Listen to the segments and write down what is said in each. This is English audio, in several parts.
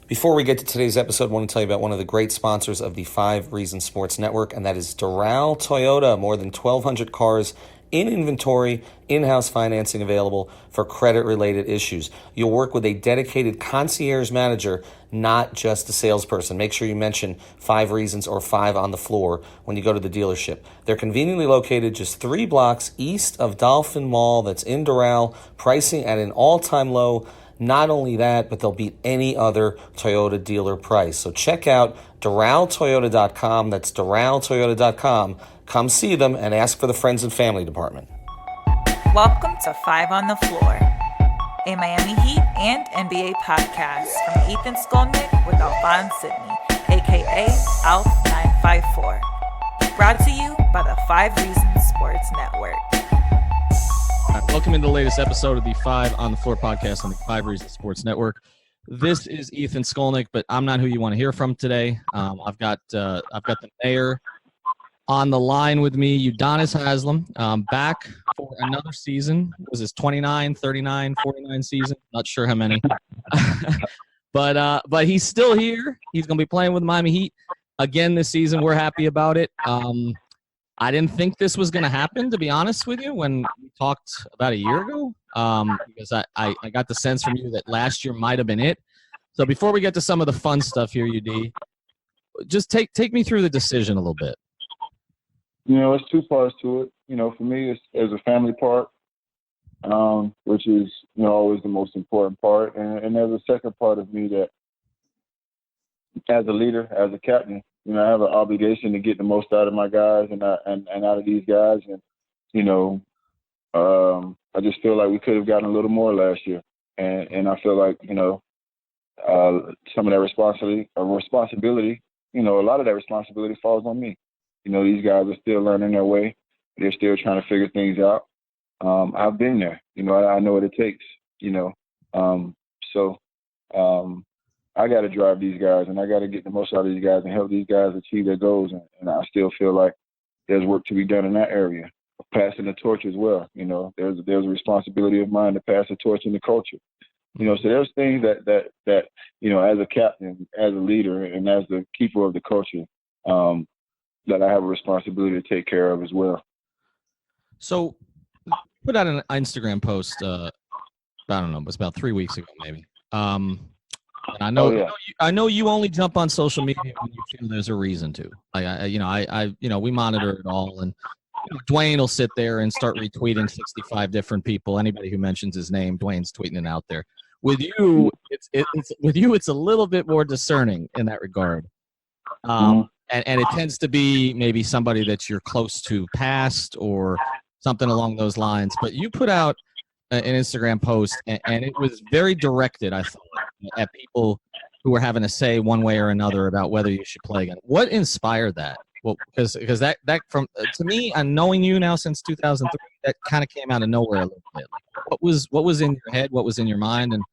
Before we get to today's episode, I want to tell you about one of the great sponsors of the 5 Reasons Sports Network, and that is Doral Toyota. More than 1,200 cars in inventory, in-house financing available for credit-related issues. You'll work with a dedicated concierge manager, not just a salesperson. Make sure you mention 5 Reasons or 5 on the floor when you go to the dealership. They're conveniently located just 3 blocks east of Dolphin Mall that's in Doral, pricing at an all-time low. Not only that, but they'll beat any other Toyota dealer price. So check out DoralToyota.com. That's DoralToyota.com. Come see them and ask for the Friends and Family Department. Welcome to 5 on the Floor, a Miami Heat and NBA podcast from Ethan Skolnick with Alphonse Sidney, a.k.a. Alf954. Brought to you by the 5 Reasons Sports Network. Welcome to the latest episode of the 5 on the Floor podcast on the 5 Reasons Sports Network. This is Ethan Skolnick, but I'm not who you want to hear from today. I've got the mayor on the line with me, Udonis Haslem, back for another season. Was this 29, 39, 49 season? Not sure how many. But he's still here. He's going to be playing with Miami Heat again this season. We're happy about it. I didn't think this was going to happen, to be honest with you, when we talked about a year ago, because I got the sense from you that last year might have been it. So before we get to some of the fun stuff here, UD, just take me through the decision a little bit. You know, it's 2 parts to it. You know, for me, it's as a family part, which is, you know, always the most important part. And there's a second part of me that, as a leader, as a captain, you know, I have an obligation to get the most out of my guys and out of these guys. And, you know, I just feel like we could have gotten a little more last year. And I feel like, you know, some of that responsibility, you know, a lot of that responsibility falls on me. You know, these guys are still learning their way. They're still trying to figure things out. I've been there. You know, I know what it takes, you know. So I got to drive these guys, and I got to get the most out of these guys and help these guys achieve their goals. And I still feel like there's work to be done in that area, passing the torch as well. You know, there's a responsibility of mine to pass the torch in the culture. You know, so there's things that you know, as a captain, as a leader, and as the keeper of the culture, that I have a responsibility to take care of as well. So put out an Instagram post, I don't know, it was about 3 weeks ago maybe. And I know, I know you only jump on social media when you feel there's a reason to. Like we monitor it all, and you know, Dwayne will sit there and start retweeting 65 different people. Anybody who mentions his name, Dwayne's tweeting it out there. With you, it's a little bit more discerning in that regard. And it tends to be maybe somebody that you're close to past or something along those lines. But you put out an Instagram post, and it was very directed, I thought, at people who were having a say one way or another about whether you should play again. What inspired that? Well, because that from to me, and knowing you now since 2003, that kind of came out of nowhere a little bit. Like, what was in your head? What was in your mind? And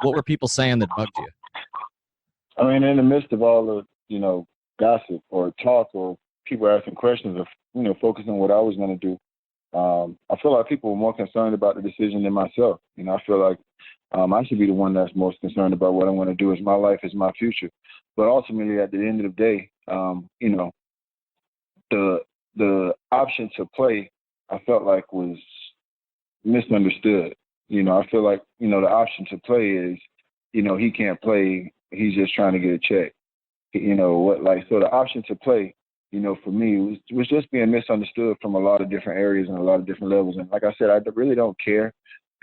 what were people saying that bugged you? I mean, in the midst of all the, you know, gossip or talk or people asking questions of, you know, focusing on what I was going to do, I feel like people were more concerned about the decision than myself. You know, I feel like I should be the one that's most concerned about what I want to do. Is my life, is my future. But ultimately, at the end of the day, you know, the option to play, I felt like was misunderstood. You know, I feel like, you know, the option to play is, you know, he can't play. He's just trying to get a check. You know what? Like, so the option to play, you know, for me was just being misunderstood from a lot of different areas and a lot of different levels. And like I said, I really don't care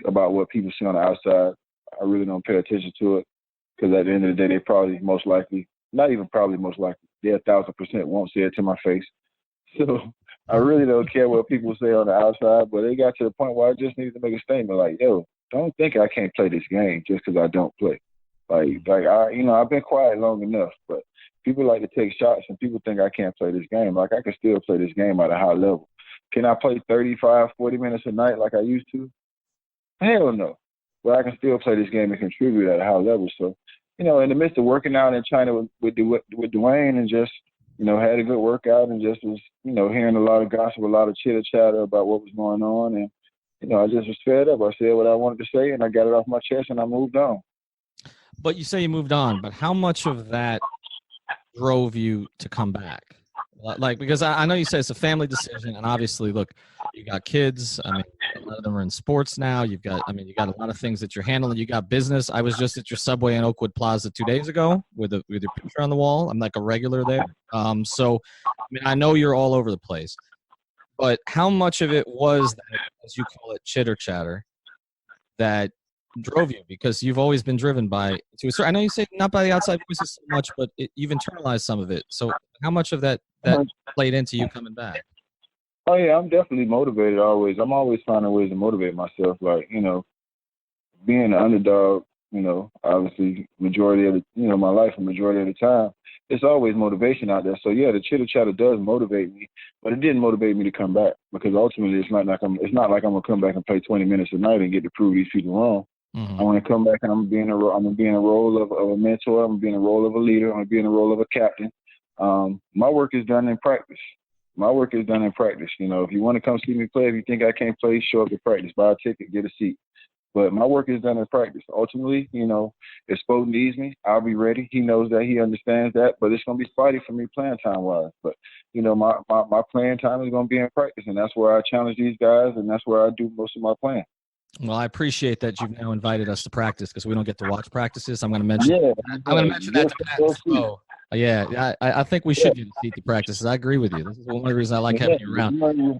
about what people see on the outside. I really don't pay attention to it, because at the end of the day, they probably most likely, not even probably most likely, they 1,000% won't say it to my face. So I really don't care what people say on the outside, but it got to the point where I just needed to make a statement like, yo, don't think I can't play this game just because I don't play. Like I, you know, I've been quiet long enough, but people like to take shots and people think I can't play this game. Like, I can still play this game at a high level. Can I play 35, 40 minutes a night like I used to? Hell no. But I can still play this game and contribute at a high level. So, you know, in the midst of working out in China with Dwayne, and just, you know, had a good workout and just was, you know, hearing a lot of gossip, a lot of chitter chatter about what was going on. And, you know, I just was fed up. I said what I wanted to say, and I got it off my chest, and I moved on. But you say you moved on, but how much of that drove you to come back? Like, because I know you say it's a family decision, and obviously, look, you got kids. I mean, a lot of them are in sports now. You got a lot of things that you're handling. You got business. I was just at your Subway in Oakwood Plaza 2 days ago with your picture on the wall. I'm like a regular there. So, I mean, I know you're all over the place, but how much of it was that, as you call it, chitter chatter, that drove you? Because you've always been driven by, I know you say not by the outside voices so much, but you've internalized some of it. So how much of that played into you coming back? Oh yeah, I'm definitely motivated always. I'm always finding ways to motivate myself. Like, being an underdog, obviously majority of my life, a majority of the time, it's always motivation out there. So yeah, the chitter chatter does motivate me, but it didn't motivate me to come back, because ultimately it's not like I'm gonna come back and play 20 minutes a night and get to prove these people wrong. Mm-hmm. I want to come back and I'm gonna be in a role of a mentor. I'm gonna be in a role of a leader. I'm gonna be in a role of a captain. My work is done in practice. If you want to come see me play, if you think I can't play, show up to practice, buy a ticket, get a seat. But my work is done in practice. Ultimately, if Spoden needs me, I'll be ready. He knows that. He understands that. But it's going to be spotty for me playing time-wise. But, my playing time is going to be in practice, and that's where I challenge these guys, and that's where I do most of my playing. Well, I appreciate that you've now invited us to practice, because we don't get to watch practices. I'm going to mention that to Pat. So, yeah, I think we should get a seat to practices. I agree with you. This is one of the reasons I like having you around. You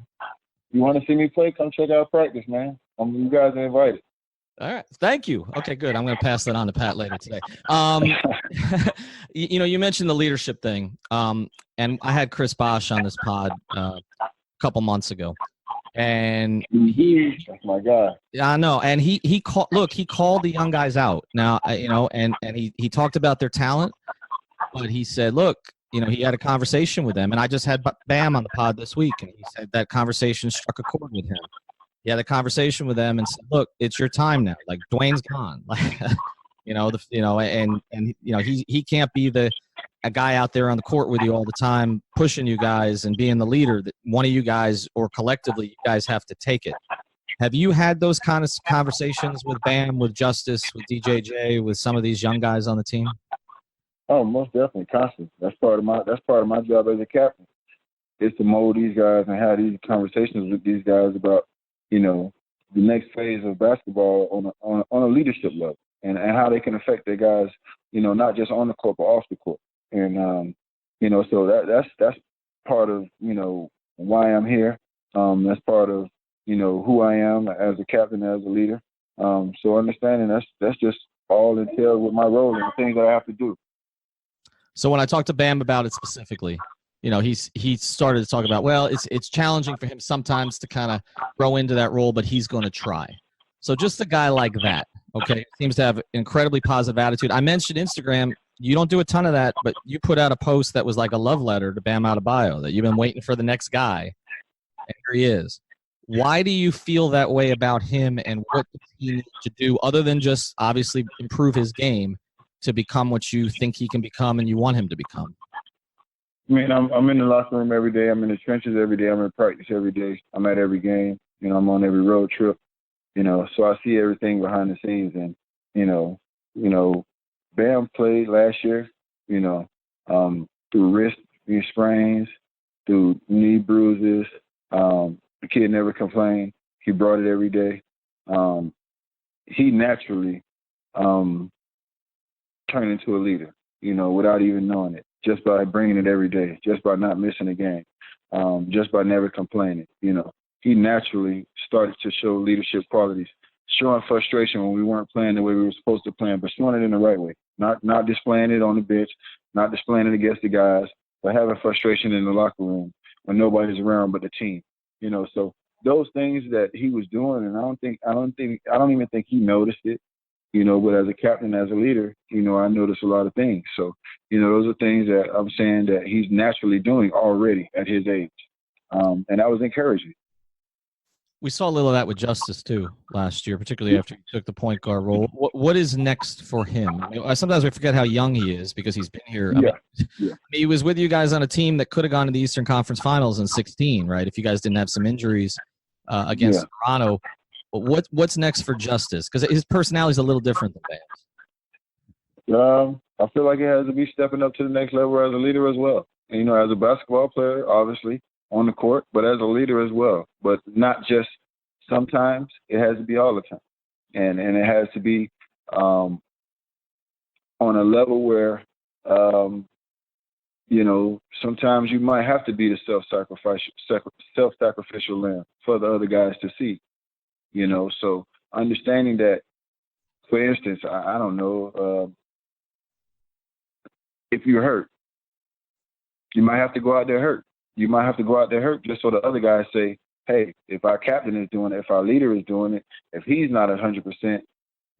want to see me play? Come check out practice, man. You guys are invited. All right. Thank you. Okay, good. I'm going to pass that on to Pat later today. You mentioned the leadership thing. And I had Chris Bosch on this pod a couple months ago. And that's my guy. Yeah, I know. And he called the young guys out. Now, and he talked about their talent, but he said, look, he had a conversation with them, and I just had Bam on the pod this week, and he said that conversation struck a chord with him. He had a conversation with them and said, look, it's your time now. Like, Dwayne's gone. Like, he can't be a guy out there on the court with you all the time, pushing you guys and being the leader. That one of you guys, or collectively, you guys have to take it. Have you had those kind of conversations with Bam, with Justice, with DJJ, with some of these young guys on the team? Oh, most definitely, constantly. That's part of my job as a captain, is to mold these guys and have these conversations with these guys about, the next phase of basketball on a leadership level, and how they can affect their guys, not just on the court but off the court. And so that's part of why I'm here. That's part of who I am as a captain, as a leader. So understanding that's just all entailed with my role and the things that I have to do. So when I talked to Bam about it specifically, he started to talk about, well, it's challenging for him sometimes to kind of grow into that role, but he's going to try. So just a guy like that, okay, seems to have an incredibly positive attitude. I mentioned Instagram. You don't do a ton of that, but you put out a post that was like a love letter to Bam Adebayo, that you've been waiting for the next guy, and here he is. Why do you feel that way about him, and what does he need to do other than just obviously improve his game to become what you think he can become and you want him to become? I mean, I'm in the locker room every day. I'm in the trenches every day. I'm in practice every day. I'm at every game. I'm on every road trip. So I see everything behind the scenes. And Bam played last year. Through wrist sprains, through knee bruises. The kid never complained. He brought it every day. He naturally turned into a leader, without even knowing it, just by bringing it every day, just by not missing a game, just by never complaining. He naturally started to show leadership qualities, showing frustration when we weren't playing the way we were supposed to play, but showing it in the right way, not displaying it on the bench, not displaying it against the guys, but having frustration in the locker room when nobody's around but the team. So those things that he was doing, and I don't even think he noticed it. But as a captain, as a leader, I notice a lot of things. So, those are things that I'm saying that he's naturally doing already at his age. And that was encouraging. We saw a little of that with Justice, too, last year, particularly after he took the point guard role. What is next for him? Sometimes we forget how young he is because he's been here. He was with you guys on a team that could have gone to the Eastern Conference Finals in 2016, right, if you guys didn't have some injuries against Toronto. But what's next for Justice? Because his personality is a little different than Bam's. I feel like it has to be stepping up to the next level as a leader as well. And, as a basketball player, obviously, on the court, but as a leader as well. But not just sometimes, it has to be all the time. And it has to be on a level where, sometimes you might have to be the self-sacrificial lamb for the other guys to see, So understanding that, for instance, I don't know, if you're hurt, you might have to go out there hurt. You might have to go out there hurt just so the other guys say, hey, if our captain is doing it, if our leader is doing it, if he's not 100%,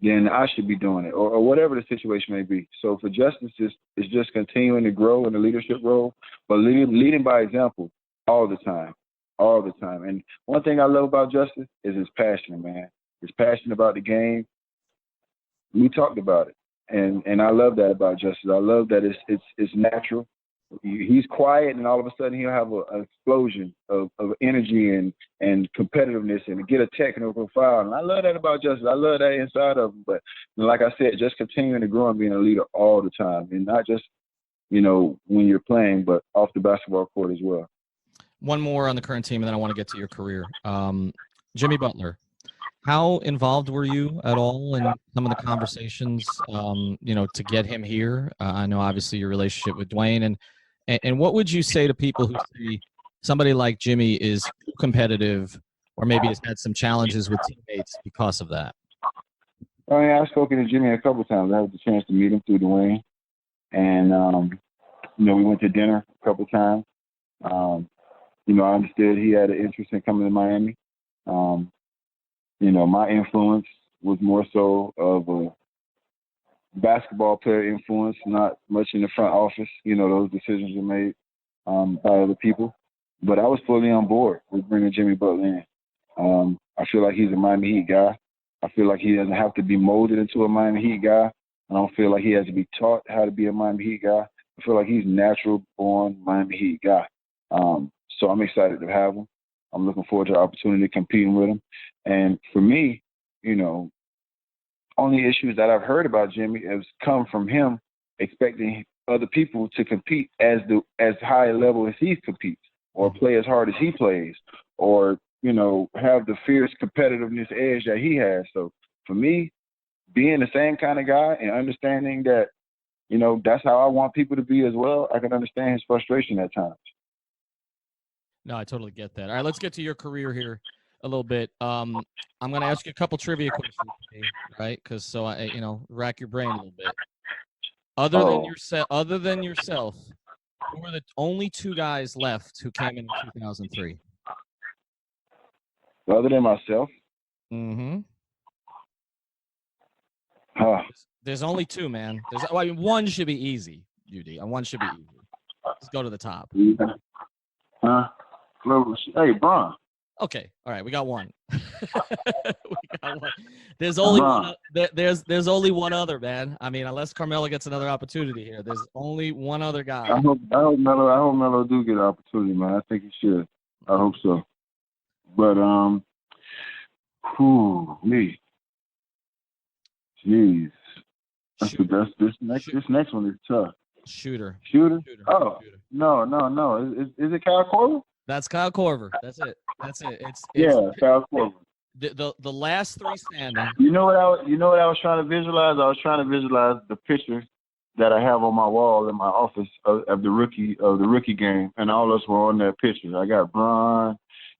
then I should be doing it, or whatever the situation may be. So for Justice, it's just continuing to grow in the leadership role, but leading by example all the time. And one thing I love about Justice is his passion, man. His passion about the game. We talked about it. And I love that about Justice. I love that it's natural. He's quiet, and all of a sudden he'll have an explosion of energy and competitiveness and get a technical foul. And I love that about Justice. I love that inside of him. But like I said, just continuing to grow and being a leader all the time, and not just when you're playing, but off the basketball court as well. One more on the current team, and then I want to get to your career. Jimmy Butler. How involved were you at all in some of the conversations, to get him here? I know obviously your relationship with Dwayne, and what would you say to people who say somebody like Jimmy is too competitive, or maybe has had some challenges with teammates because of that? I've spoken to Jimmy a couple of times. I had the chance to meet him through Dwayne, and we went to dinner a couple of times. I understood he had an interest in coming to Miami. My influence was more so of a basketball player influence, not much in the front office. Those decisions were made by other people. But I was fully on board with bringing Jimmy Butler in. I feel like he's a Miami Heat guy. I feel like he doesn't have to be molded into a Miami Heat guy. I don't feel like he has to be taught how to be a Miami Heat guy. I feel like he's natural-born Miami Heat guy. So I'm excited to have him. I'm looking forward to the opportunity of competing with him. And for me, only issues that I've heard about Jimmy has come from him expecting other people to compete as high a level as he competes, or play as hard as he plays, or, have the fierce competitiveness edge that he has. So for me, being the same kind of guy and understanding that, that's how I want people to be as well, I can understand his frustration at times. No, I totally get that. All right, let's get to your career here a little bit. I'm going to ask you a couple trivia questions today, right? Because rack your brain a little bit. Other than yourself, who are the only two guys left who came in 2003? Other than myself? Mm-hmm. Huh. There's only two, man. One should be easy, UD. One should be easy. Let's go to the top. Huh? Hey, Bron. Okay, all right, we got one. There's only one. There's only one other, man. I mean, unless Carmelo gets another opportunity here, there's only one other guy. I hope Melo do get an opportunity, man. I think he should. I hope so. But me. Jeez. This next one is tough. Shooter. Oh, Shooter. No. Is it Kyle Korver? That's Kyle Korver. That's it. It's Kyle Korver. The last three standing. You know what I was trying to visualize? I was trying to visualize the picture that I have on my wall in my office of the rookie game, and all of us were on that picture. I got Bron,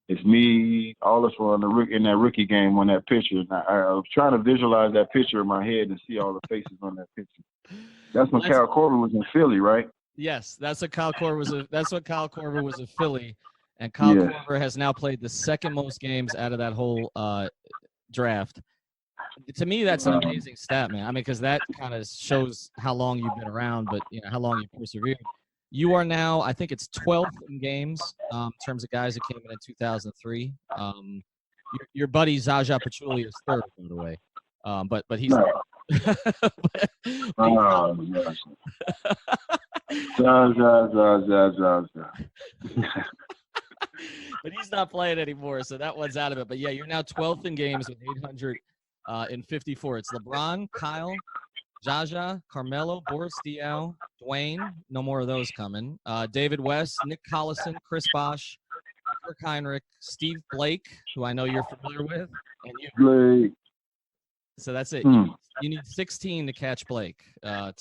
it's me, all of us were in that rookie game on that picture. And I was trying to visualize that picture in my head and see all the faces on that picture. That's when Kyle Korver was in Philly, right? Yes, that's what Kyle Korver was. That's what Kyle Korver was in Philly, and Kyle Korver has now played the second most games out of that whole draft. To me, that's an amazing stat, man. I mean, because that kind of shows how long you've been around, but how long you've persevered. You are now, I think it's 12th in games in terms of guys that came in 2003. Your buddy Zaza Pachulia is third, by the way, but he's. But he's not playing anymore, so that one's out of it. But yeah, you're now 12th in games with 854. It's LeBron, Kyle, Jaja, Carmelo, Boris Diaw, Dwayne. No more of those coming. David West, Nick Collison, Chris Bosh, Kirk Heinrich, Steve Blake, who I know you're familiar with, and you. Blake. So that's it. You need 16 to catch Blake to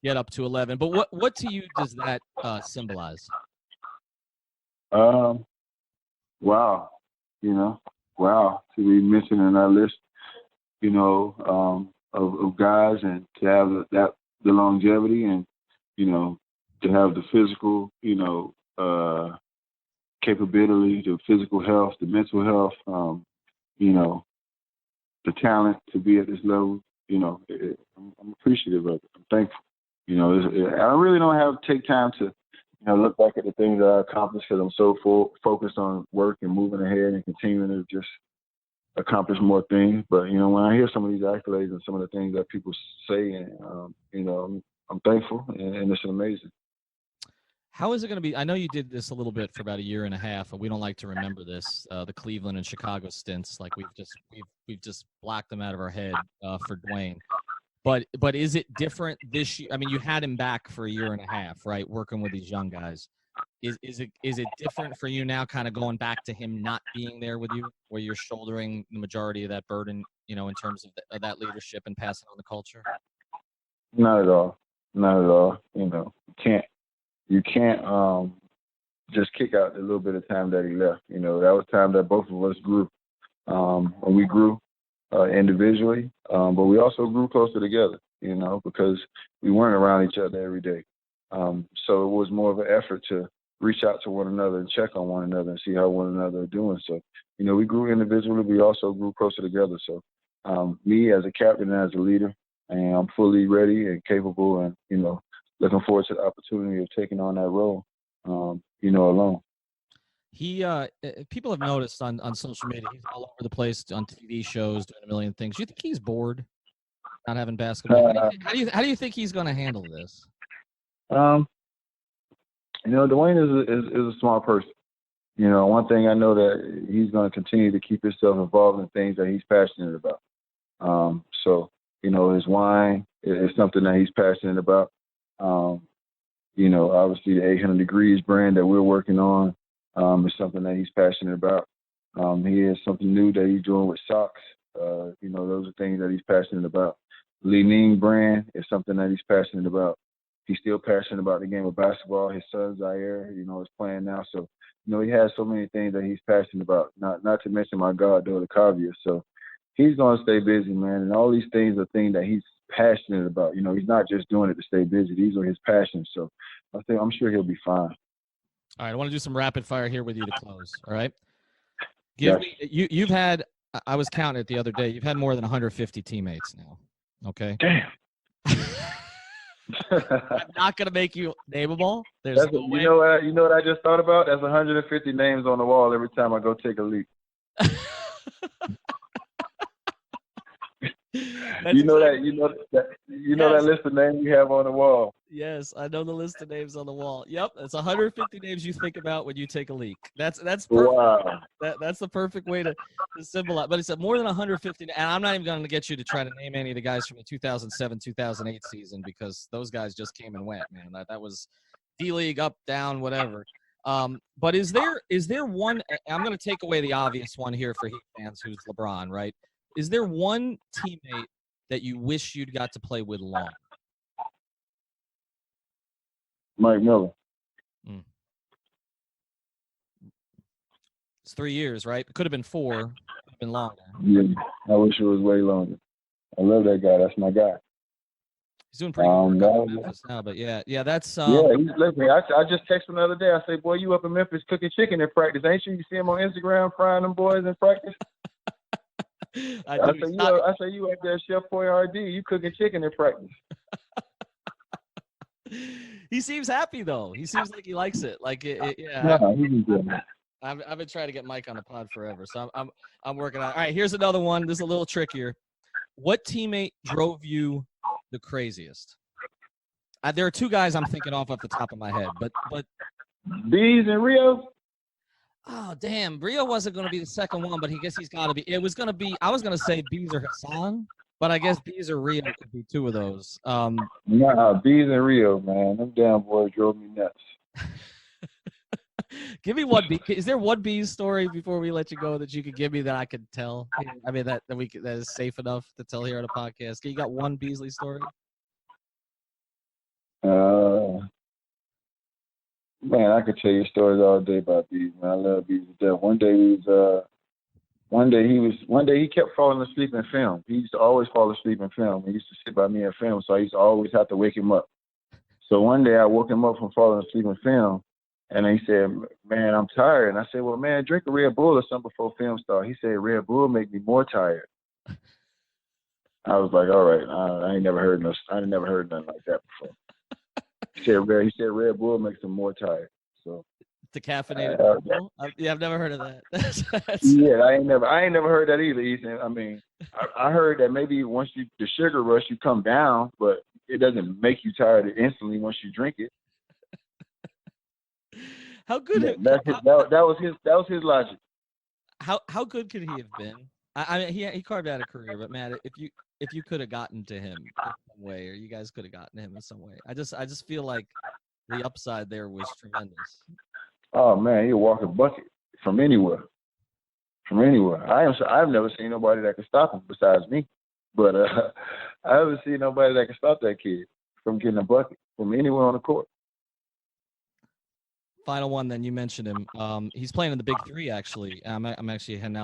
get up to 11. But what to you does that symbolize? Wow. Wow, to be mentioned in our list, of guys, and to have the longevity, and to have the physical, capability, the physical health, the mental health, the talent to be at this level. I'm appreciative of it. I'm thankful. I really don't take time to look back at the things that I accomplished, because I'm so focused on work and moving ahead and continuing to just accomplish more things. But when I hear some of these accolades and some of the things that people say, and I'm thankful, and it's amazing. How is it going to be? I know you did this a little bit for about a year and a half, and we don't like to remember this. The Cleveland and Chicago stints, like we've just blocked them out of our head for Dwayne. But is it different this year? I mean, you had him back for a year and a half, right? Working with these young guys. Is it different for you now, kind of going back to him not being there with you, where you're shouldering the majority of that burden, in terms of that leadership and passing on the culture? Not at all. Not at all. You can't just kick out the little bit of time that he left. That was time that both of us grew. And we grew individually, but we also grew closer together, because we weren't around each other every day. So it was more of an effort to reach out to one another and check on one another and see how one another are doing. So, we grew individually, we also grew closer together. So me as a captain and as a leader, and I'm fully ready and capable, and, looking forward to the opportunity of taking on that role, alone. He people have noticed on social media, he's all over the place on TV shows, doing a million things. Do you think he's bored not having basketball? How do you think he's going to handle this? Dwayne is a smart person. One thing I know, that he's going to continue to keep himself involved in things that he's passionate about. So his wine is something that he's passionate about. Obviously the 800 Degrees brand that we're working on is something that he's passionate about. He has something new that he's doing with socks. Those are things that he's passionate about. Li Ning brand is something that he's passionate about. He's still passionate about the game of basketball. His son Zaire, is playing now. So, he has so many things that he's passionate about. Not to mention my goddaughter Kavia. So he's going to stay busy, man. And all these things are things that he's passionate about. He's not just doing it to stay busy. These are his passions. So I'm sure he'll be fine. All right, I want to do some rapid fire here with you to close. All right. Yes. You've had, I was counting it the other day, you've had more than 150 teammates now. Okay. Damn. I'm not gonna make you nameable. There's no way. You know what I just thought about? That's 150 names on the wall every time I go take a leak. That list of names you have on the wall. Yes, I know the list of names on the wall. Yep, it's 150 names you think about when you take a leak. That's perfect. Wow. That's the perfect way to symbolize. But it's more than 150, and I'm not even going to get you to try to name any of the guys from the 2007-2008 season, because those guys just came and went, man. That was D-League, up, down, whatever. But is there one? I'm going to take away the obvious one here for Heat fans, who's LeBron, right? Is there one teammate that you wish you'd got to play with longer? Mike Miller. It's 3 years, right? It could have been 4. Could have been longer. Yeah, I wish it was way longer. I love that guy. That's my guy. He's doing pretty good work in Memphis now, but yeah, that's. Listen, I just texted him the other day. I say, boy, you up in Memphis cooking chicken in practice, ain't you? You see him on Instagram frying them boys in practice. I say you up there, Chef Boyardee. You cooking chicken in practice. He seems happy though. He seems like he likes it. Like yeah. Yeah, he's good. I've been trying to get Mike on the pod forever, so I'm working on it. All right, here's another one. This is a little trickier. What teammate drove you the craziest? There are 2 guys I'm thinking off the top of my head, but Bees and Rio. Oh damn, Rio wasn't going to be the second one, but I guess he's got to be. It was going to be. I was going to say Bees or Hassan, But I guess Bees or Rio could be two of those. Nah, Bees and Rio, man. Them damn boys drove me nuts. Give me one Bee. Is there one Bees story before we let you go that you could give me that I could tell? I mean that is safe enough to tell here on a podcast. You got one Beasley story? Man, I could tell you stories all day about Bees, man. I love Bees to death. One day he kept falling asleep in film. He used to always fall asleep in film. He used to sit by me in film, so I used to always have to wake him up. So one day I woke him up from falling asleep in film, and he said, "Man, I'm tired." And I said, "Well, man, drink a Red Bull or something before film start." He said, "Red Bull make me more tired." I was like, "All right, I ain't never heard nothing like that before." He said Red Bull makes him more tired. So decaffeinated Red Bull? I've never heard of that. Yeah, I ain't never heard that either, Ethan. I mean, I heard that maybe once the sugar rush, you come down, but it doesn't make you tired instantly once you drink it. How good? That was his logic. How good could he have been? I mean, he carved out a career, but man, if you could have gotten to him in some way, or you guys could have gotten to him in some way, I just feel like the upside there was tremendous. Oh man, he'll walk a bucket from anywhere. I've never seen nobody that can stop him besides me, but I haven't seen nobody that can stop that kid from getting a bucket from anywhere on the court. Final one, then you mentioned him. He's playing in the Big Three, actually. I'm actually trying to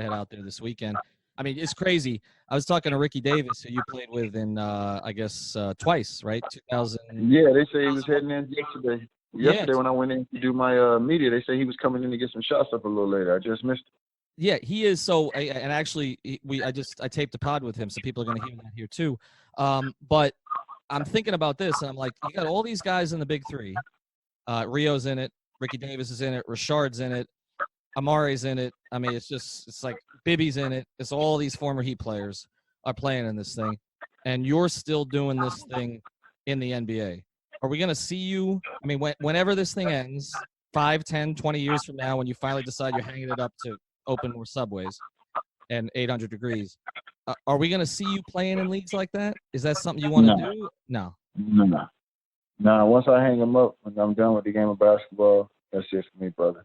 head out there this weekend. I mean, it's crazy. I was talking to Ricky Davis, who you played with in, I guess, twice, right? 2000. Yeah, they say he was heading in yesterday. Yesterday when I went in to do my media, they say he was coming in to get some shots up a little later. I just missed it. Yeah, he is. So, and actually, I taped a pod with him, so people are going to hear that here too. But I'm thinking about this, and I'm like, you got all these guys in the Big Three. Rio's in it. Ricky Davis is in it. Rashard's in it. Amare's in it. I mean, it's like Bibby's in it. It's all these former Heat players are playing in this thing, and you're still doing this thing in the NBA. Are we going to see you? I mean, whenever this thing ends, 5, 10, 20 years from now, when you finally decide you're hanging it up to open more subways and 800 degrees, are we going to see you playing in leagues like that? Is that something you want to do? No. No, once I hang them up, when I'm done with the game of basketball, that's it for me, brother.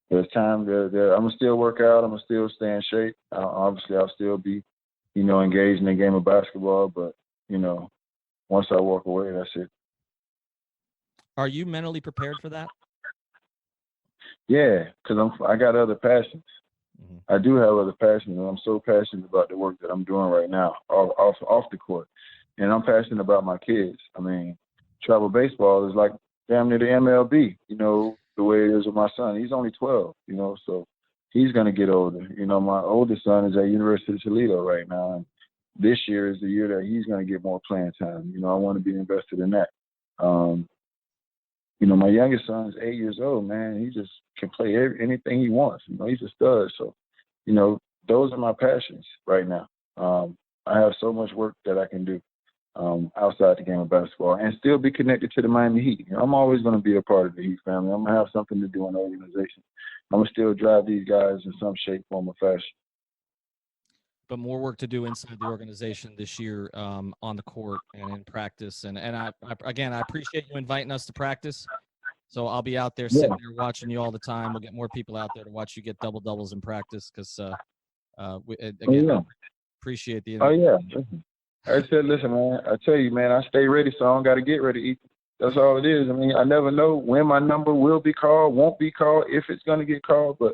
There's time. I'm going to still work out. I'm going to still stay in shape. Obviously, I'll still be, engaged in the game of basketball. But, once I walk away, that's it. Are you mentally prepared for that? Yeah, because I got other passions. Mm-hmm. I do have other passions, and I'm so passionate about the work that I'm doing right now off the court. And I'm passionate about my kids. I mean, travel baseball is like damn near the MLB, the way it is with my son. He's only 12, so he's going to get older. My oldest son is at University of Toledo right now. And this year is the year that he's going to get more playing time. I want to be invested in that. My youngest son is 8 years old, man. He just can play anything he wants. He's a stud. So, those are my passions right now. I have so much work that I can do outside the game of basketball and still be connected to the Miami Heat. I'm always going to be a part of the Heat family. I'm going to have something to do in the organization. I'm going to still drive these guys in some shape, form, or fashion. But more work to do inside the organization this year on the court and in practice. And I appreciate you inviting us to practice. So I'll be out there sitting there watching you all the time. We'll get more people out there to watch you get double-doubles in practice because, appreciate the invitation. I said, listen, man, I tell you, man, I stay ready, so I don't got to get ready, Ethan. That's all it is. I mean, I never know when my number will be called, won't be called, if it's going to get called. But,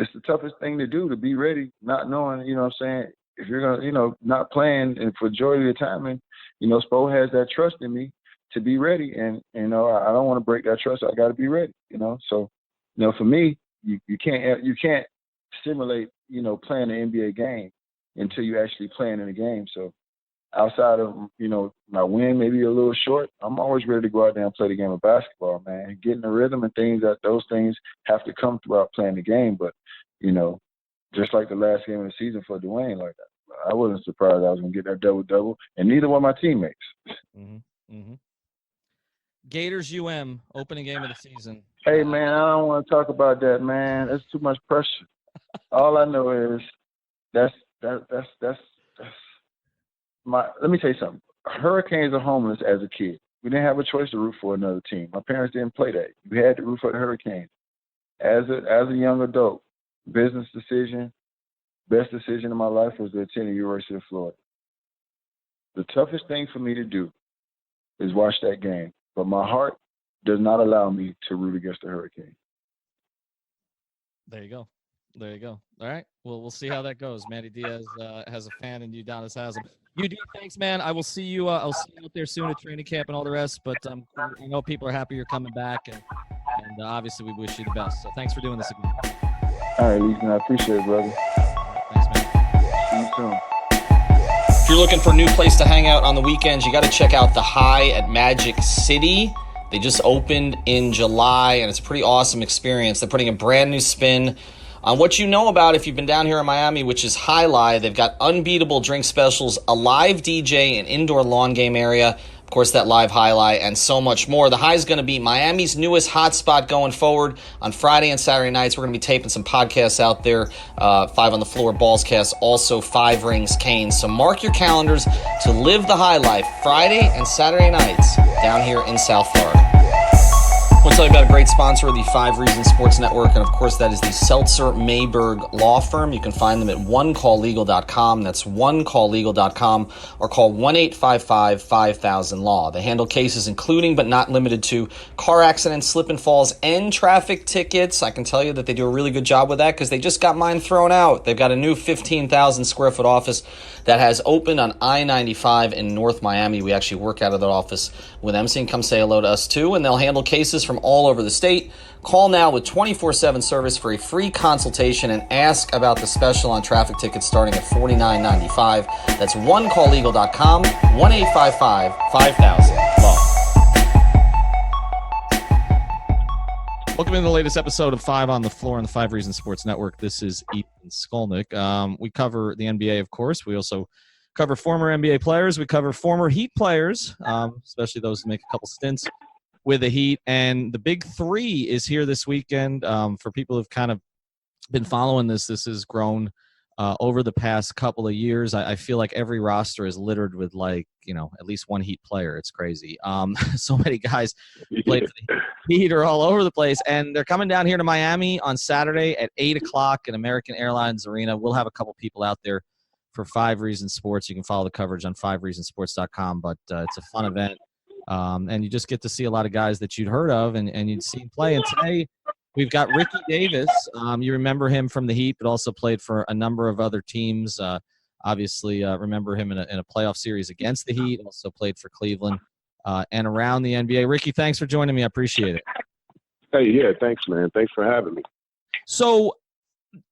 it's the toughest thing to do, to be ready, not knowing, what I'm saying, if you're going to, not playing and for majority of the time. And, Spo has that trust in me to be ready. And, I don't want to break that trust. I got to be ready, So, for me, you can't simulate, playing an NBA game until you actually playing in the game. So outside of, my win maybe a little short, I'm always ready to go out there and play the game of basketball, man. Getting the rhythm and those things have to come throughout playing the game. But, just like the last game of the season for Dwayne, like I wasn't surprised I was going to get that double-double, and neither were my teammates. Mm-hmm. Mm-hmm. Gators UM, opening game of the season. Hey, man, I don't want to talk about that, man. That's too much pressure. All I know is that's my. Let me tell you something. Hurricanes are homeless as a kid. We didn't have a choice to root for another team. My parents didn't play that. We had to root for the Hurricanes. As a young adult, business decision, best decision of my life was to attend the University of Florida. The toughest thing for me to do is watch that game, but my heart does not allow me to root against the Hurricanes. There you go. There you go. All right. Well, we'll see how that goes. Manny Diaz has a fan in Udonis Haslem. UD, thanks, man. I will see you. I'll see you out there soon at training camp and all the rest. But I know people are happy you're coming back, and obviously we wish you the best. So thanks for doing this again. All right, Ethan. I appreciate it, brother. Thanks, man. See you soon. If you're looking for a new place to hang out on the weekends, you got to check out The High at Magic City. They just opened in July, and it's a pretty awesome experience. They're putting a brand new spin on what you know about if you've been down here in Miami, which is High Life. They've got unbeatable drink specials, a live DJ, an indoor lawn game area, of course, that live highlight, and so much more. The High is going to be Miami's newest hotspot going forward. On Friday and Saturday nights, we're going to be taping some podcasts out there. 5 on the Floor, Ballscast, also 5 Rings, Canes. So mark your calendars to live the High Life Friday and Saturday nights down here in South Florida. I want to tell you about a great sponsor of the 5 Reasons Sports Network, and of course that is the Seltzer Mayberg Law Firm. You can find them at onecalllegal.com. That's onecalllegal.com, or call 1-855-5000-LAW. They handle cases including but not limited to car accidents, slip and falls, and traffic tickets. I can tell you that they do a really good job with that because they just got mine thrown out. They've got a new 15,000 square foot office that has opened on I-95 in North Miami. We actually work out of that office with them, so you can come say hello to us too, and they'll handle cases from all over the state. Call now with 24/7 service for a free consultation and ask about the special on traffic tickets starting at $49.95. That's onecalllegal.com, 1-855-5000-LAW. Welcome to the latest episode of 5 on the Floor on the 5 Reasons Sports Network. This is Ethan Skolnick. We cover the NBA, of course. We also cover former NBA players. We cover former Heat players, especially those who make a couple stints with the Heat. And the Big Three is here this weekend. For people who've kind of been following this has grown over the past couple of years. I feel like every roster is littered with, like, at least one Heat player. It's crazy. So many guys who played for the Heat are all over the place. And they're coming down here to Miami on Saturday at 8 o'clock at American Airlines Arena. We'll have a couple people out there for 5 Reasons Sports. You can follow the coverage on 5reasonsports.com, but it's a fun event. And you just get to see a lot of guys that you'd heard of and you'd seen play. And today we've got Ricky Davis. You remember him from the Heat, but also played for a number of other teams. Obviously, remember him in a playoff series against the Heat. Also played for Cleveland and around the NBA. Ricky, thanks for joining me. I appreciate it. Hey, yeah, thanks, man. Thanks for having me. So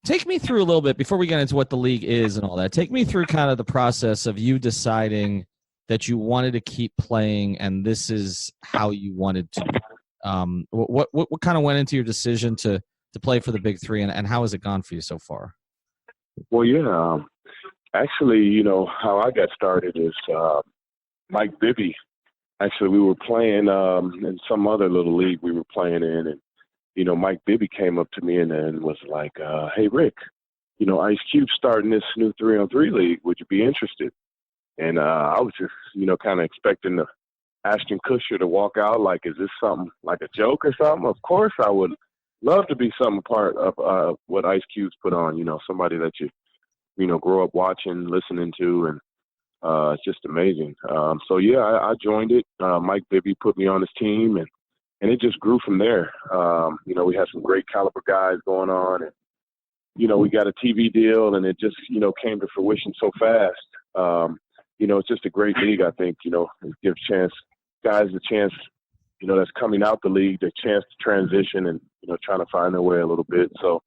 take me through a little bit before we get into what the league is and all that. Take me through kind of the process of you deciding that you wanted to keep playing and this is how you wanted to. What kind of went into your decision to play for the Big Three, and how has it gone for you so far? Well, yeah, actually, how I got started is Mike Bibby. Actually, we were playing in some other little league we were playing in, and Mike Bibby came up to me and was like, "Hey, Rick, Ice Cube's starting this new 3-on-3 league. Would you be interested?" And I was just, kind of expecting the Ashton Kutcher to walk out like, is this something like a joke or something? Of course, I would love to be some part of what Ice Cube's put on, somebody that you grow up watching, listening to, and it's just amazing. So, yeah, I joined it. Mike Bibby put me on his team, and it just grew from there. We had some great caliber guys going on, and, we got a TV deal, and it just, came to fruition so fast. It's just a great league, I think, it gives guys a chance, that's coming out the league, the chance to transition and, trying to find their way a little bit. So,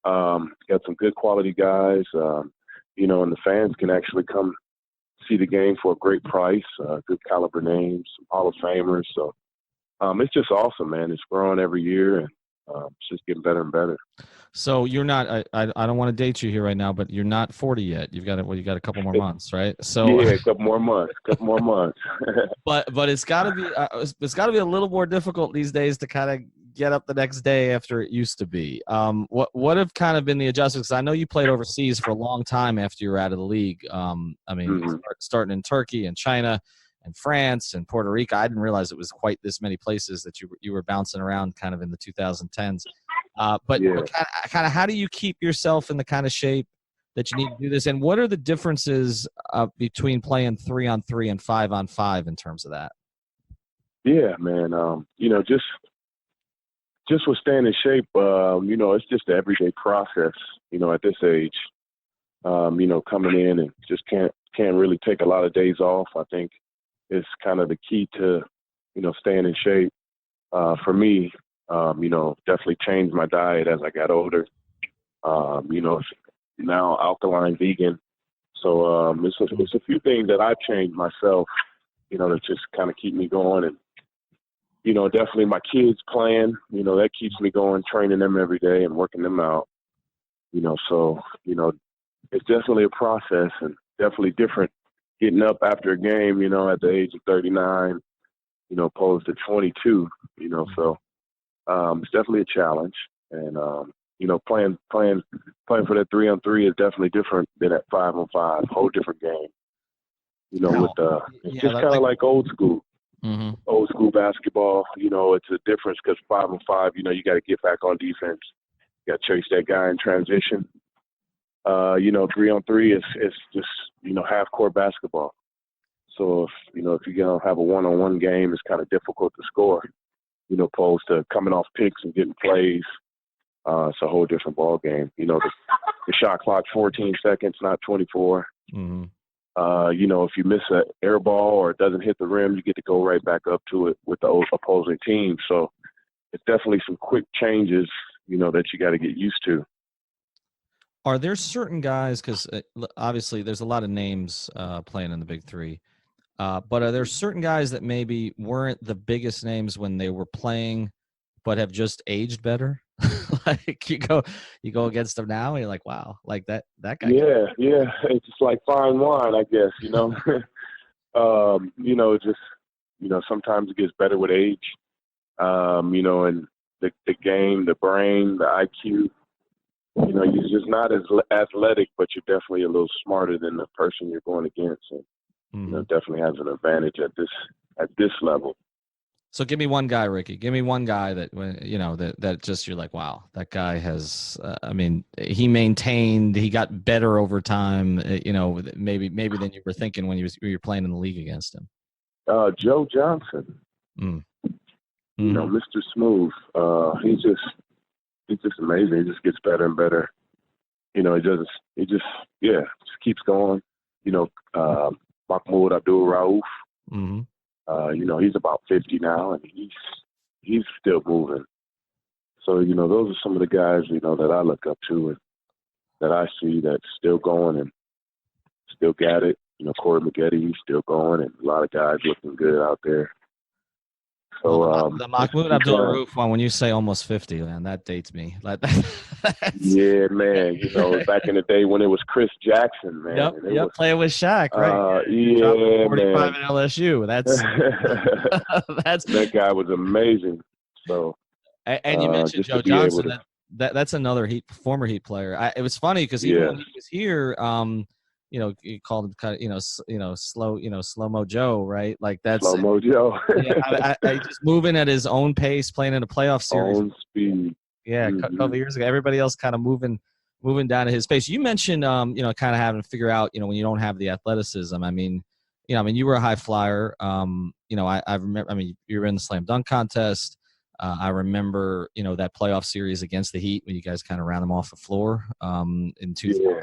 got some good quality guys, and the fans can actually come see the game for a great price, good caliber names, some Hall of Famers. So, it's just awesome, man. It's growing every year, and it's just getting better and better. So you're not. I don't want to date you here right now, but you're not 40 yet. You got a couple more months, right? So yeah, a couple more months. But it's got to be. It's got to be a little more difficult these days to kind of get up the next day after it used to be. What have kind of been the adjustments? 'Cause I know you played overseas for a long time after you were out of the league. Starting in Turkey and China and France and Puerto Rico. I didn't realize it was quite this many places that you were bouncing around kind of in the 2010s. But kind of how do you keep yourself in the kind of shape that you need to do this? And what are the differences between playing 3-on-3 and 5-on-5 in terms of that? Yeah, man. Just with staying in shape, it's just the everyday process, at this age, coming in and just can't really take a lot of days off. I think it's kind of the key to, staying in shape. For me, definitely changed my diet as I got older. Now alkaline vegan. So it's a few things that I've changed myself, to just kind of keep me going. And, definitely my kids playing, that keeps me going, training them every day and working them out. So, it's definitely a process and definitely different getting up after a game, at the age of 39, opposed to 22, so it's definitely a challenge. And, playing for that 3-on-3 is definitely different than at 5-on-5, whole different game. It's just kind of like old school. Mm-hmm. Old school basketball, it's a difference because 5-on-5, you got to get back on defense. You got to chase that guy in transition. 3-on-3 is just, half-court basketball. So, if you're going to have a one-on-one game, it's kind of difficult to score, opposed to coming off picks and getting plays. It's a whole different ball game. The shot clock's 14 seconds, not 24. Mm-hmm. If you miss an air ball or it doesn't hit the rim, you get to go right back up to it with the opposing team. So it's definitely some quick changes, that you got to get used to. Are there certain guys, because obviously there's a lot of names playing in the Big Three, but are there certain guys that maybe weren't the biggest names when they were playing but have just aged better? Like you go against them now and you're like, wow, like that guy. Yeah. It's just like fine wine, I guess, sometimes it gets better with age, and the game, the brain, the IQ, you're just not as athletic, but you're definitely a little smarter than the person you're going against. And, definitely has an advantage at this level. So give me one guy, Ricky. Give me one guy that that just you're like, wow, that guy has. He got better over time. Maybe than you were thinking when you were playing in the league against him. Joe Johnson, Mr. Smooth. He's just amazing. He just gets better and better. He just keeps going. Mahmoud Abdul Rauf. Mm-hmm. He's about 50 now, and he's still moving. So, those are some of the guys, that I look up to and that I see that's still going and still got it. Corey Maggette, he's still going, and a lot of guys looking good out there. So the Mahmoud Abdul Rauf one, when you say almost 50, man, that dates me. Yeah, man. Back in the day when it was Chris Jackson, man. Yep, playing with Shaq, right? 45 man. at LSU. That guy was amazing. So, and you mentioned Joe Johnson. That's another former Heat player. It was funny because even when he was here, you called him kind of, slow-mo Joe, right? Like that's slow-mo Joe. I just moving at his own pace, playing in a playoff series. Own speed. Yeah, a couple of years ago, everybody else kind of moving down at his pace. You mentioned, kind of having to figure out, when you don't have the athleticism. You were a high flyer. I remember. You were in the slam dunk contest. I remember, that playoff series against the Heat when you guys kind of ran them off the floor in 2000. Yeah.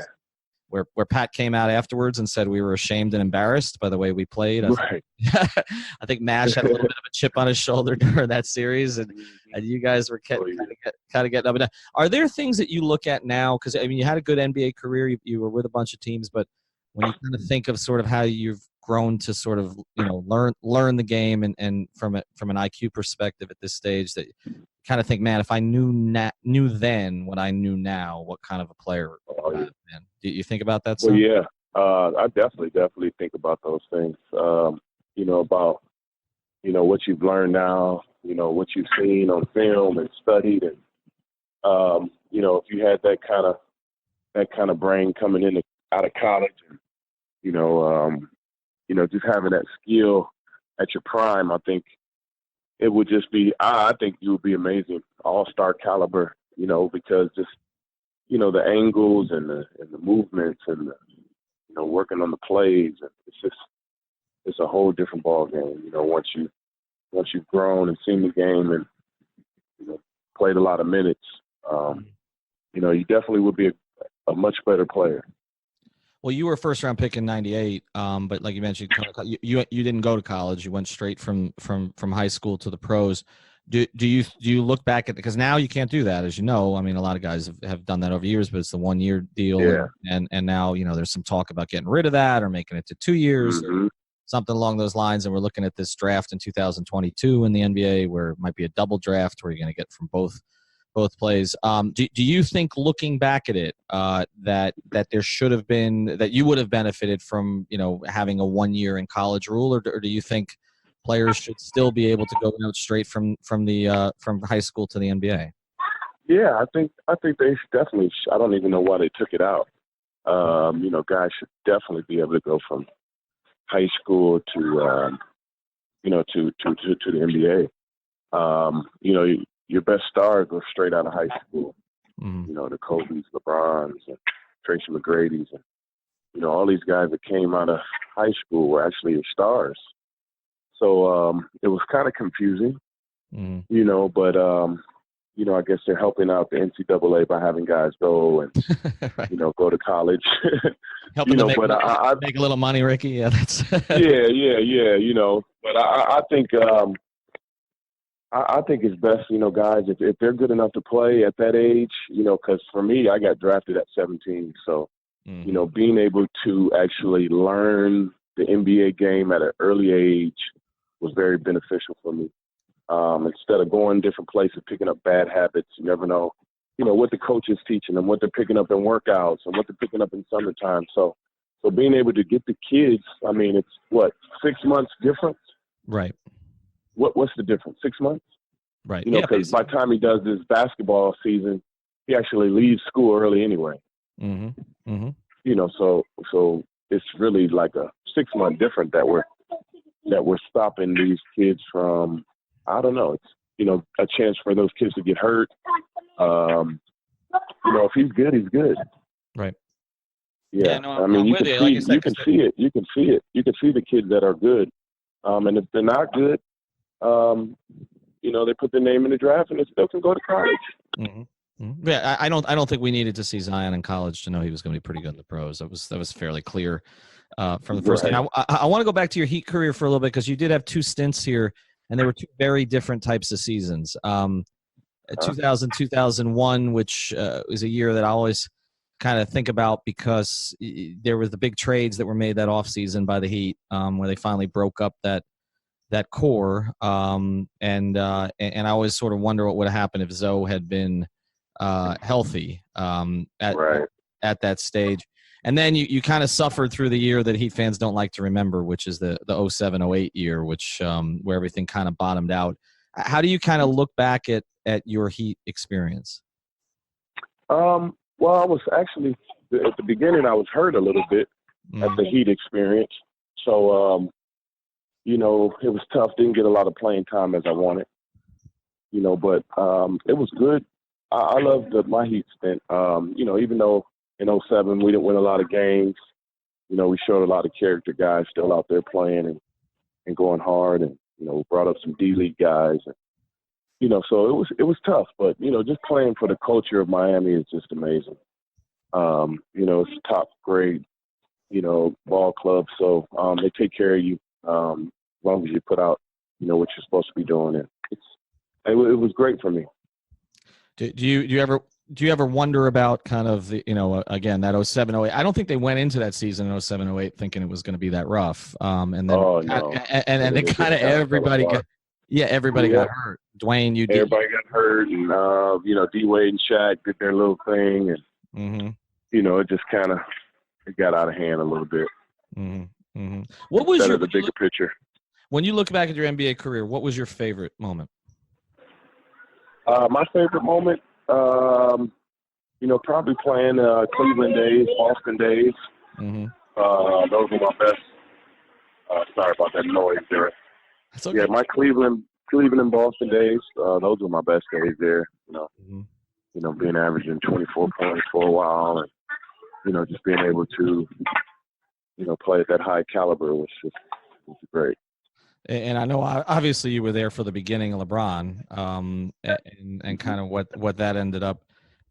Where Pat came out afterwards and said we were ashamed and embarrassed by the way we played. Right. I think Nash had a little bit of a chip on his shoulder during that series, and you guys were kind of getting up and down. Are there things that you look at now? Because you had a good NBA career, you were with a bunch of teams, but when you kind of think of sort of how you've grown to sort of learn the game and from an IQ perspective at this stage, that kind of think, man, if I knew then what I knew now, what kind of a player would I have been? Do you think about that? Well, yeah, I definitely think about those things. About what you've learned now, what you've seen on film and studied, and if you had that kind of brain coming in out of college, and, just having that skill at your prime, I think it would just be. I think you would be amazing, all-star caliber. Because just the angles and the movements and working on the plays, it's a whole different ball game. Once you've grown and seen the game and played a lot of minutes, you definitely would be a much better player. Well, you were a first-round pick in '98, but like you mentioned, you didn't go to college. You went straight from high school to the pros. Do you look back at, because now you can't do that, as you know. I mean, a lot of guys have done that over years, but it's the 1-year deal, yeah. and now there's some talk about getting rid of that or making it to 2 years. Mm-hmm. Something along those lines, and we're looking at this draft in 2022 in the NBA, where it might be a double draft where you're going to get from both plays. Do you think, looking back at it, that there should have been, that you would have benefited from having a 1 year in college rule, or do you think players should still be able to go out straight from high school to the NBA? Yeah, I think they should definitely. I don't even know why they took it out. Guys should definitely be able to go from high school to to the NBA. Your best stars go straight out of high school. Mm-hmm. The Kobe's, LeBron's, and Tracy McGrady's, and all these guys that came out of high school were actually your stars. So it was kind of confusing, mm-hmm. But I guess they're helping out the NCAA by having guys go and right. Go to college. Helping to make a little money, Ricky. Yeah, that's yeah. But I think. I think it's best, guys, if they're good enough to play at that age, because for me, I got drafted at 17. So, mm-hmm. Being able to actually learn the NBA game at an early age was very beneficial for me. Instead of going different places, picking up bad habits, you never know, what the coach is teaching them, what they're picking up in workouts and what they're picking up in summertime. So being able to get the kids, I mean, it's 6 months difference? Right. What's the difference? 6 months? Right. Because by the time he does this basketball season, he actually leaves school early anyway. Mm-hmm. Mm-hmm. So it's really like a 6 month difference that we're stopping these kids from. I don't know. It's a chance for those kids to get hurt. If he's good, he's good. Right. Yeah. No, I mean, you can see it. You can see the kids that are good. And if they're not good, they put their name in the draft and they still can go to college. Mm-hmm. Mm-hmm. Yeah, I don't think we needed to see Zion in college to know he was going to be pretty good in the pros. That was fairly clear from the first. Right. Now, I want to go back to your Heat career for a little bit, because you did have 2 stints here, and they were 2 very different types of seasons. 2000, 2001, which is a year that I always kind of think about, because there was the big trades that were made that offseason by the Heat, where they finally broke up that core, and I always sort of wonder what would have happened if Zoe had been healthy at that stage. And then you kind of suffered through the year that Heat fans don't like to remember, which is the 07-08 year, which where everything kind of bottomed out. How do you kind of look back at your Heat experience? Well, I was actually at the beginning I was hurt a little bit at the Heat experience, so it was tough. Didn't get a lot of playing time as I wanted, but it was good. I loved my Heat stint. Even though in 07 we didn't win a lot of games, we showed a lot of character guys still out there playing and going hard, and brought up some D-League guys, and so it was tough. But just playing for the culture of Miami is just amazing. It's a top grade ball club, so they take care of you as long as you put out what you're supposed to be doing, and it was great for me. Do you ever wonder about kind of the, again, that 07-08? I don't think they went into that season in 07-08 thinking it was going to be that rough. And then, and then kind of everybody got hurt. Dwayne, everybody got hurt, and D Wade and Shaq did their little thing, and it just kind of got out of hand a little bit. Mm-hmm. Mm-hmm. What was the bigger picture? When you look back at your NBA career, what was your favorite moment? My favorite moment, probably playing Cleveland days, Boston days. Mm-hmm. Those were my best. Sorry about that noise there. That's okay. Yeah, my Cleveland and Boston days. Those were my best days there. Being averaging 24 points for a while, and just being able to, play at that high caliber was great. And I know obviously you were there for the beginning of LeBron, and kind of what that ended up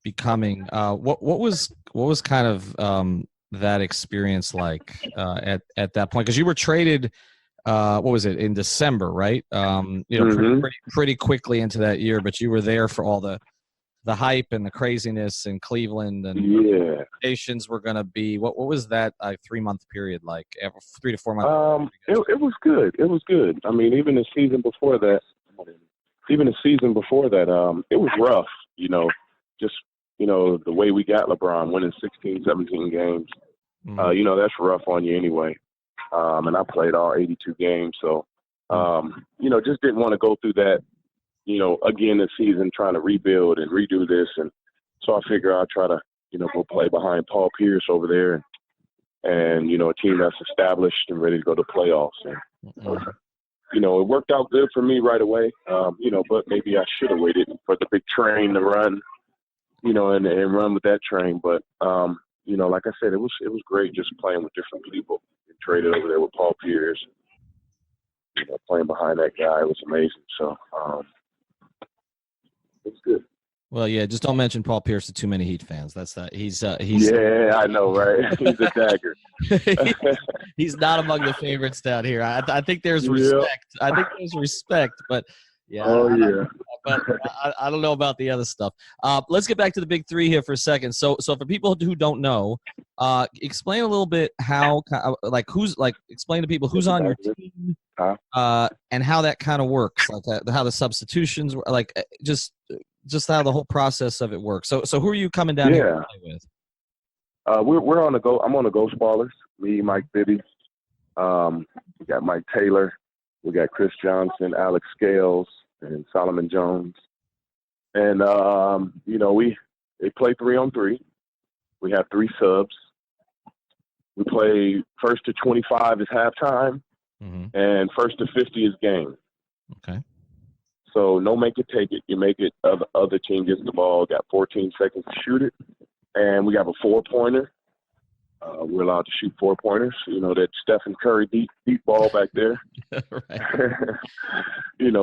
becoming. What was kind of that experience like at that point? Because you were traded, what was it, in December, right? Pretty quickly into that year, but you were there for all the hype and the craziness in Cleveland, and expectations were going to be. What was that 3-month period like? 3 to 4 months. It was good. It was good. I mean, even the season before that, it was rough. Just the way we got LeBron, winning 16, 17 games. That's rough on you anyway. And I played all 82 games, so just didn't want to go through that. Again this season, trying to rebuild and redo this. And so I figure I'll try to, go play behind Paul Pierce over there and a team that's established and ready to go to playoffs. And, it worked out good for me right away, but maybe I should have waited for the big train to run, and run with that train. But, like I said, it was great just playing with different people and traded over there with Paul Pierce. Playing behind that guy was amazing. So, it's good. Well, yeah, just don't mention Paul Pierce to too many Heat fans. That's that. He's yeah, I know, right? He's a dagger. He's not among the favorites down here. I think there's respect. I think there's respect, but yeah. I don't know about the other stuff. Let's get back to the big three here for a second. So for people who don't know, explain a little bit how, explain to people who's on your team, and how that kind of works, how the substitutions, just how the whole process of it works. So who are you coming down here to play with? We're on the go. I'm on the Ghost Ballers. Me, Mike Beasley. We got Mike Taylor. We got Chris Johnson, Alex Scales, and Solomon Jones. And, they play 3-on-3. We have 3 subs. We play first to 25 is halftime, and first to 50 is game. Okay. So no make it, take it. You make it, other team gets the ball, got 14 seconds to shoot it. And we have a 4-pointer. We're allowed to shoot 4-pointers. That Stephen Curry deep ball back there. Right.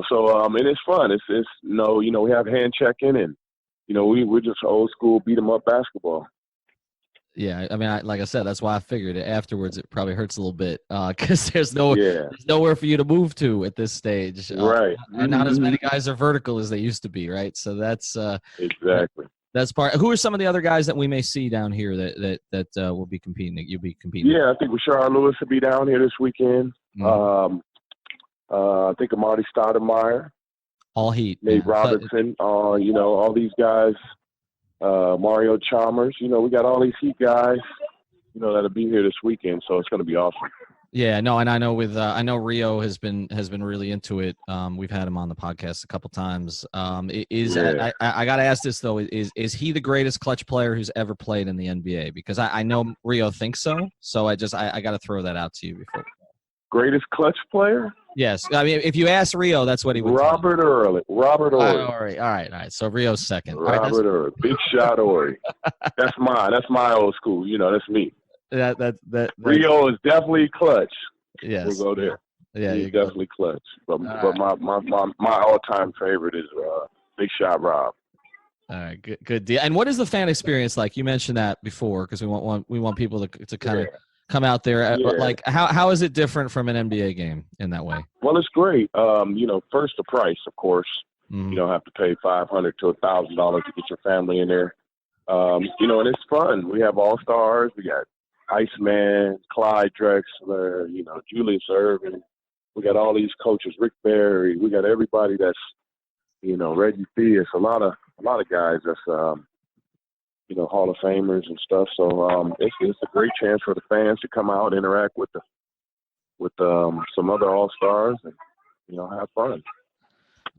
So and it's fun. It's we have hand checking, and we're just old school beat 'em up basketball. Yeah, I mean, like I said, that's why I figured it. Afterwards, it probably hurts a little bit because there's nowhere for you to move to at this stage. Right. And not as many guys are vertical as they used to be, right? So that's exactly. That's part. Who are some of the other guys that we may see down here that will be competing? That you'll be competing. Yeah, I think Rashard Lewis will be down here this weekend. I think Amari Stoudemire. All Heat. Nate Robinson. All these guys. Mario Chalmers. We got all these Heat guys. That'll be here this weekend. So it's going to be awesome. Yeah, no, and I know I know Rio has been really into it. We've had him on the podcast a couple times. I got to ask this though: is he the greatest clutch player who's ever played in the NBA? Because I know Rio thinks so. So I got to throw that out to you before. Greatest clutch player? Yes, I mean if you ask Rio, that's what he would. Robert Horry. All right. So Rio's second. Robert Horry, big shot Horry. That's mine. That's my old school. That's me. That Rio is definitely clutch. Yes, we'll go there. Yeah, he's definitely clutch. But my all-time favorite is Big Shot Rob. All right, good deal. And what is the fan experience like? You mentioned that before because we want people to kind of come out there. Like how is it different from an NBA game in that way? Well, it's great. First the price, of course. You don't have to pay $500 to $1,000 to get your family in there. And it's fun. We have all-stars. We got Iceman, Clyde Drexler, Julius Erving. We got all these coaches, Rick Barry. We got everybody that's, Reggie Theus. A lot of guys that's, Hall of Famers and stuff. So it's a great chance for the fans to come out, interact with some other all-stars, and have fun.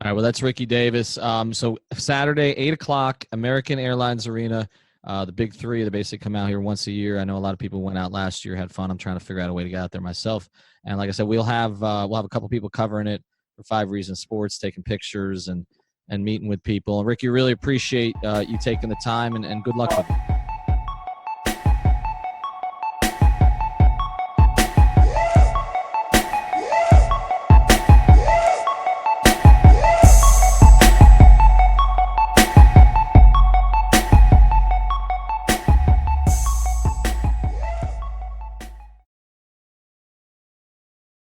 All right, well, that's Ricky Davis. So Saturday, 8 o'clock, American Airlines Arena. The big three, they basically come out here once a year. I know a lot of people went out last year, had fun. I'm trying to figure out a way to get out there myself. And like I said, we'll have a couple people covering it for 5 Reasons Sports, taking pictures and meeting with people. And Ricky, really appreciate you taking the time, and good luck with it.